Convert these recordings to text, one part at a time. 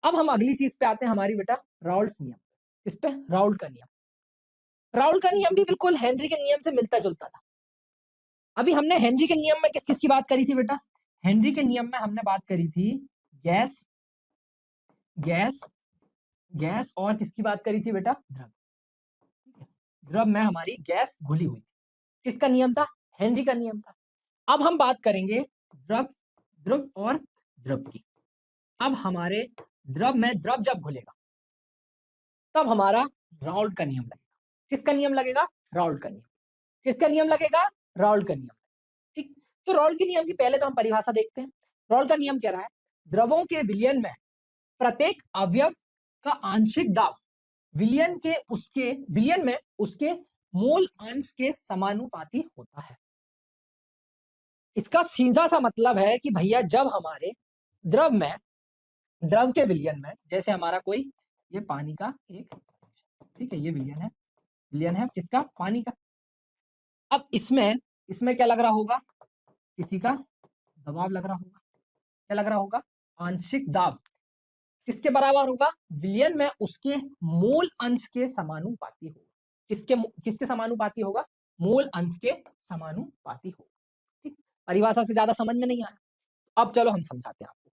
अब हम अगली चीज पे आते हैं हमारी बेटा राउल्ट्स नियम। इस पे राउल्ट का नियम। राउल्ट का नियम भी बिल्कुल हेनरी के नियम से मिलता जुलता था। अभी हमने हेनरी के नियम में किस किस की बात करी थी बेटा? हेनरी के नियम में हमने बात करी थी गैस, गैस, गैस और किसकी बात करी थी बेटा? द्रव। द्रव में हमारी गैस घुली हुई थी। किसका नियम था? हेनरी का नियम था। अब हम बात करेंगे द्रव, द्रव और द्रव की। अब हमारे द्रव में द्रव जब घुलेगा तब हमारा राउल्ट का नियम लगेगा। किसका नियम लगेगा? राउल्ट का नियम। किसका नियम लगेगा? राउल्ट का नियम। ठीक, तो राउल्ट के नियम की पहले तो हम परिभाषा देखते हैं। राउल्ट का नियम कह रहा है द्रवों के विलयन में प्रत्येक अवयव का आंशिक दाब विलयन में उसके मूल अंश के समानुपाती होता है। इसका सीधा सा मतलब है कि भैया जब हमारे द्रव के विलयन में, जैसे हमारा कोई ये पानी का एक, ठीक है, ये विलयन है किसका? पानी का। अब इसमें क्या लग रहा होगा? किसी का दबाव लग रहा होगा। क्या लग रहा होगा? आंशिक दाब। किसके बराबर होगा? विलयन में उसके मूल अंश के समानुपाती होगा। किसके समानुपाती होगा? मूल अंश के समानुपाती होगा। ठीक, परिभाषा से ज्यादा समझ में नहीं आया। अब चलो हम समझाते हैं आपको।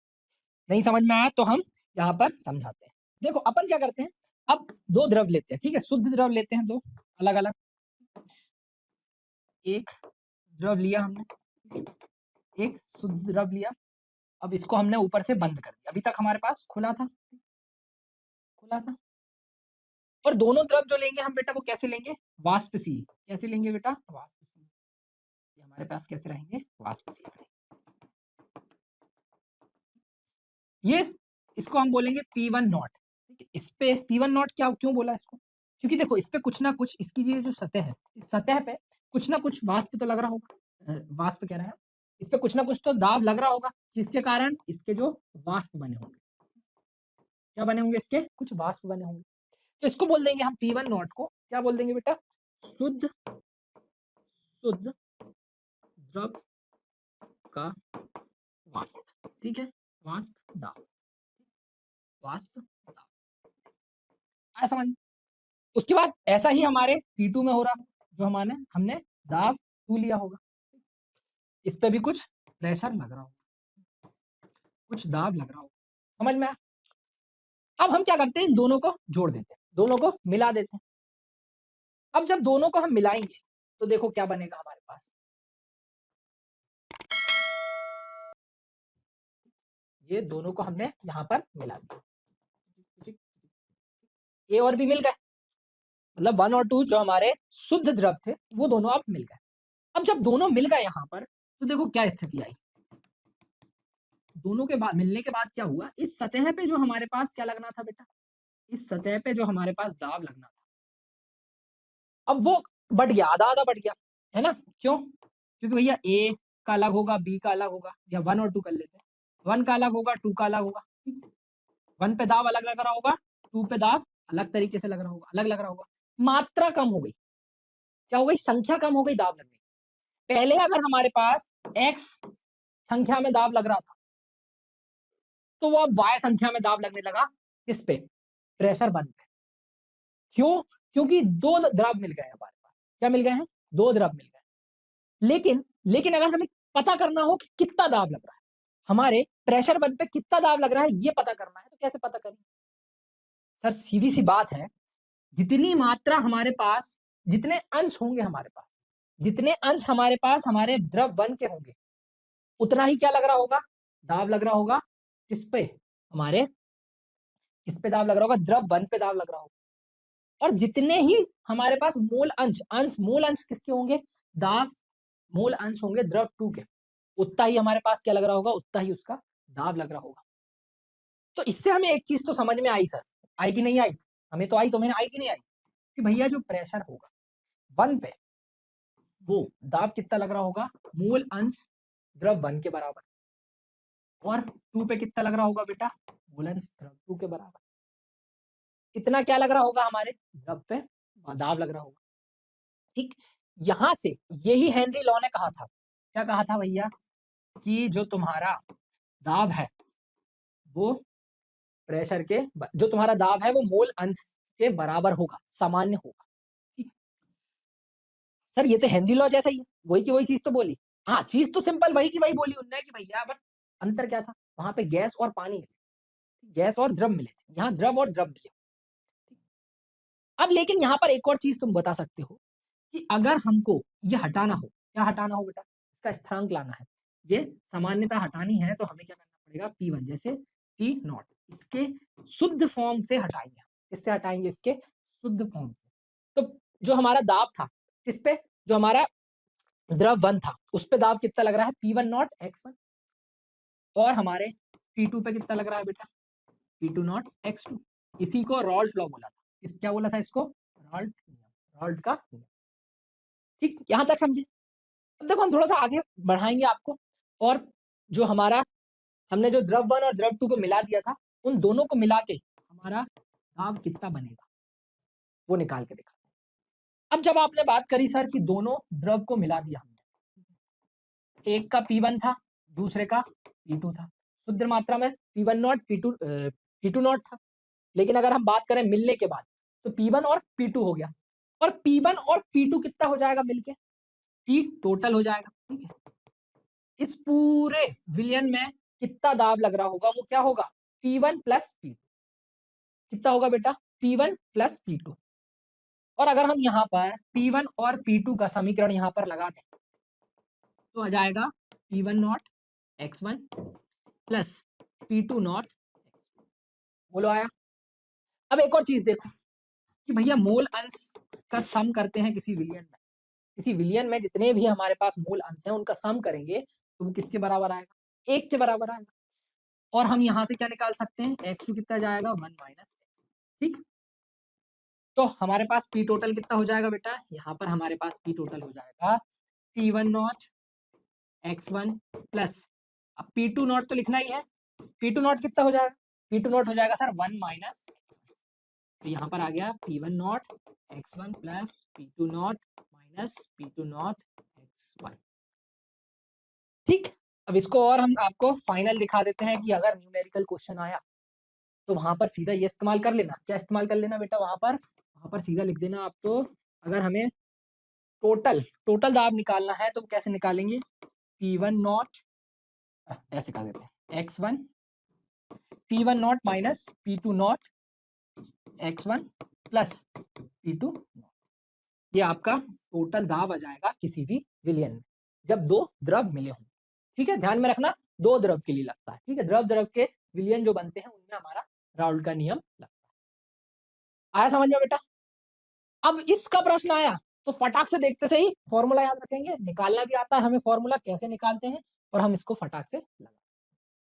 नहीं समझ में आया तो हम यहाँ पर समझाते हैं। देखो अपन क्या करते हैं, अब दो द्रव लेते हैं, ठीक है, शुद्ध द्रव लेते हैं, दो अलग अलग। एक द्रव लिया हमने, एक शुद्ध द्रव लिया। अब इसको हमने ऊपर से बंद कर दिया, अभी तक हमारे पास खुला था। और दोनों द्रव जो लेंगे हम बेटा वो कैसे लेंगे? वाष्पशील। कैसे लेंगे बेटा? वाष्पशील। ये हमारे पास कैसे रहेंगे? वाष्पशील रहेंगे। ये इसको हम बोलेंगे P1 नॉट। इस पे P1 नॉट क्या क्यों बोला इसको? क्योंकि देखो इस पे कुछ ना कुछ, इसकी ये जो सतह है, इस सतह पे कुछ ना कुछ वाष्प तो लग रहा होगा। वाष्प कह रहे हैं, इस पे कुछ ना कुछ तो दाब लग रहा होगा, जिसके कारण इसके जो वाष्प बने होंगे। क्या बने होंगे? इसके कुछ वाष्प बने होंगे। तो इसको बोल देंगे हम P1 नॉट को क्या बोल देंगे बेटा? शुद्ध द्रव का वाष्प। ठीक है, वाष्प दाब, वाष्प दाब आया समझ? उसके बाद ऐसा ही हमारे P2 में हो रहा, जो हमने दाब 2 लिया होगा। इस पे भी कुछ प्रेशर लग रहा होगा, कुछ दाब लग रहा होगा। समझ में आया? अब हम क्या करते हैं, इन दोनों को जोड़ देते हैं, दोनों को मिला देते हैं। अब जब दोनों को हम मिलाएंगे तो देखो क्या बनेगा हमारे पास। ये दोनों को हमने यहाँ पर मिला दिया, ए और बी मिल गए, मतलब 1 और 2 जो हमारे शुद्ध द्रव थे वो दोनों अब मिल गए। अब जब दोनों मिल गए यहाँ पर तो देखो क्या स्थिति आई। दोनों के बाद मिलने के बाद क्या हुआ, इस सतह पे जो हमारे पास क्या लगना था बेटा, इस सतह पे जो हमारे पास दाब लगना था, अब वो बढ़ गया, आधा आधा बढ़ गया, है ना? क्यों? क्योंकि भैया ए का अलग होगा, बी का अलग होगा, या 1 और 2 कर लेते हैं। 1 का अलग होगा, 2 का अलग होगा। 1 पे दाब अलग लग रहा होगा, 2 पे दाब अलग तरीके से लग रहा होगा, अलग लग रहा होगा। मात्रा कम हो गई। क्या हो गई? संख्या कम हो गई, दाब लग गई। पहले अगर हमारे पास x संख्या में दाब लग रहा था तो वो अब y संख्या में दाब लगने लगा। किस पे? प्रेशर 1 पे। क्यों? क्योंकि दो द्रव मिल गए हमारे पास। क्या मिल गए हैं? दो द्रव मिल गए। लेकिन अगर हमें पता करना हो कि कितना दाब लग रहा है, हमारे प्रेशर 1 पे कितना दाब लग रहा है ये पता करना है, तो कैसे पता करें? सर सीधी सी बात है, जितनी मात्रा हमारे पास, जितने अंश होंगे हमारे पास, जितने अंश हमारे पास हमारे द्रव 1 के होंगे, उतना ही क्या लग रहा होगा? दाब लग रहा होगा। किस पे? हमारे किस पे दाब लग रहा होगा? द्रव 1 पे दाब लग रहा होगा। और जितने ही हमारे पास मूल अंश किसके होंगे? दाब मूल अंश होंगे द्रव 2 के, उतना ही हमारे पास क्या लग रहा होगा? उतना ही उसका दाब लग रहा होगा। तो इससे हमें एक चीज तो समझ में आई सर, आई कि नहीं आई? हमें तो आई, तुम्हें आई कि नहीं आई? कि भैया जो प्रेशर होगा 1 पे, वो दाब कितना लग रहा होगा? मूल अंश द्रव 1 के बराबर। और 2 पे कितना लग रहा होगा बेटा? मूल अंश द्रव 2 के बराबर। इतना क्या लग रहा होगा हमारे द्रव पे? दाब लग रहा होगा। ठीक, यहां से यही हेनरी लॉ ने कहा था। क्या कहा था भैया? कि जो तुम्हारा दाब है वो प्रेशर के जो तुम्हारा दाब है वो मोल अंश के बराबर होगा, सामान्य होगा। ठीक। सर ये तो हेनरी लॉ जैसा ही है, वही की वही चीज तो बोली। हाँ, चीज तो सिंपल वही की वही बोली उनने कि भैया, बट अंतर क्या था, वहां पे गैस और पानी मिले, गैस और द्रव मिले थे, यहाँ द्रव और द्रव मिले। अब लेकिन यहाँ पर एक और चीज तुम बता सकते हो कि अगर हमको ये हटाना हो, क्या हटाना हो बेटा, इसका स्थिरांक लाना है, ये सामान्यता हटानी है, तो हमें क्या करना पड़ेगा, P1 जैसे P नॉट, इसके शुद्ध फॉर्म से हटाएंगे। किससे हटाएंगे, इसके शुद्ध फॉर्म से। तो जो हमारा दाब था किस पे, जो हमारा द्रव 1 था उस पे दाब कितना लग रहा है, P1 नॉट x1, और हमारे P2 पे कितना लग रहा है बेटा, P2 नॉट x2। इसी को रॉल्ट लॉ बोला था। इस क्या बोला था इसको, रॉल्ट का। ठीक, यहां तक समझे। अब देखो हम थोड़ा सा आगे बढ़ाएंगे आपको, और जो हमारा हमने जो द्रव 1 और द्रव 2 को मिला दिया था, उन दोनों को मिला के हमारा दाब कितना बनेगा वो निकाल के दिखा। अब जब आपने बात करी सर कि दोनों द्रव को मिला दिया हमने, एक का P1 था, दूसरे का P2 था, शुद्ध मात्रा में P1 नॉट P2 नॉट था। लेकिन अगर हम बात करें मिलने के बाद, तो P1 और P2 हो गया, और P1 और P2 कितना हो जाएगा मिलके, P टोटल हो जाएगा। ठीक है, इस पूरे विलयन में कितना दाब लग रहा होगा वो क्या होगा, P1 प्लस P2। कितना होगा बेटा, P1 प्लस P2। और अगर हम यहाँ पर P1 और P2 का समीकरण यहाँ पर लगा दें, तो आ जाएगा P1 not x1 plus P2 not x2। बोलो आया। अब एक और चीज देखो कि भैया मोल अंश का सम करते हैं किसी विलयन में, किसी विलयन में जितने भी हमारे पास मोल अंश हैं उनका सम करेंगे तो वो किसके बराबर आएगा, 1 के बराबर आएगा। और हम यहाँ से क्या निकाल सकते हैं, x2 कितना जाएगा, 1 माइनस। ठीक, तो हमारे पास P टोटल कितना हो जाएगा बेटा, यहाँ पर हमारे पास P टोटल हो जाएगा P1 नॉट x1 प्लस, अब P2 नॉट तो लिखना ही है, P2 नॉट कितना हो जाएगा, P2 नॉट हो जाएगा सर 1 माइनस x1। तो यहाँ पर आ गया P1 not x1 plus P2 not minus P2 not x1। ठीक, अब इसको और हम आपको फाइनल दिखा देते हैं कि अगर न्यूमेरिकल क्वेश्चन आया तो वहां पर सीधा ये इस्तेमाल कर लेना। क्या इस्तेमाल कर लेना बेटा, वहां पर सीधा लिख देना आप। तो अगर हमें टोटल दाब निकालना है तो कैसे निकालेंगे, P1 नॉट, ऐसे कह देते हैं x1 P1 not minus P2 not x1 plus P2 not. ये आपका टोटल दाब आ जाएगा किसी भी विलयन में जब दो द्रव मिले हों। ठीक है, ध्यान में रखना, दो द्रव के लिए लगता है। ठीक है, द्रव के विलयन जो बनते हैं उनमें हमारा राउल्ट का नियम लगता है। आया समझ में बेटा। अब इसका प्रश्न आया तो फटाक से देखते से ही फॉर्मूला याद रखेंगे, निकालना भी आता है हमें फॉर्मूला कैसे निकालते हैं, और हम इसको फटाक से लगा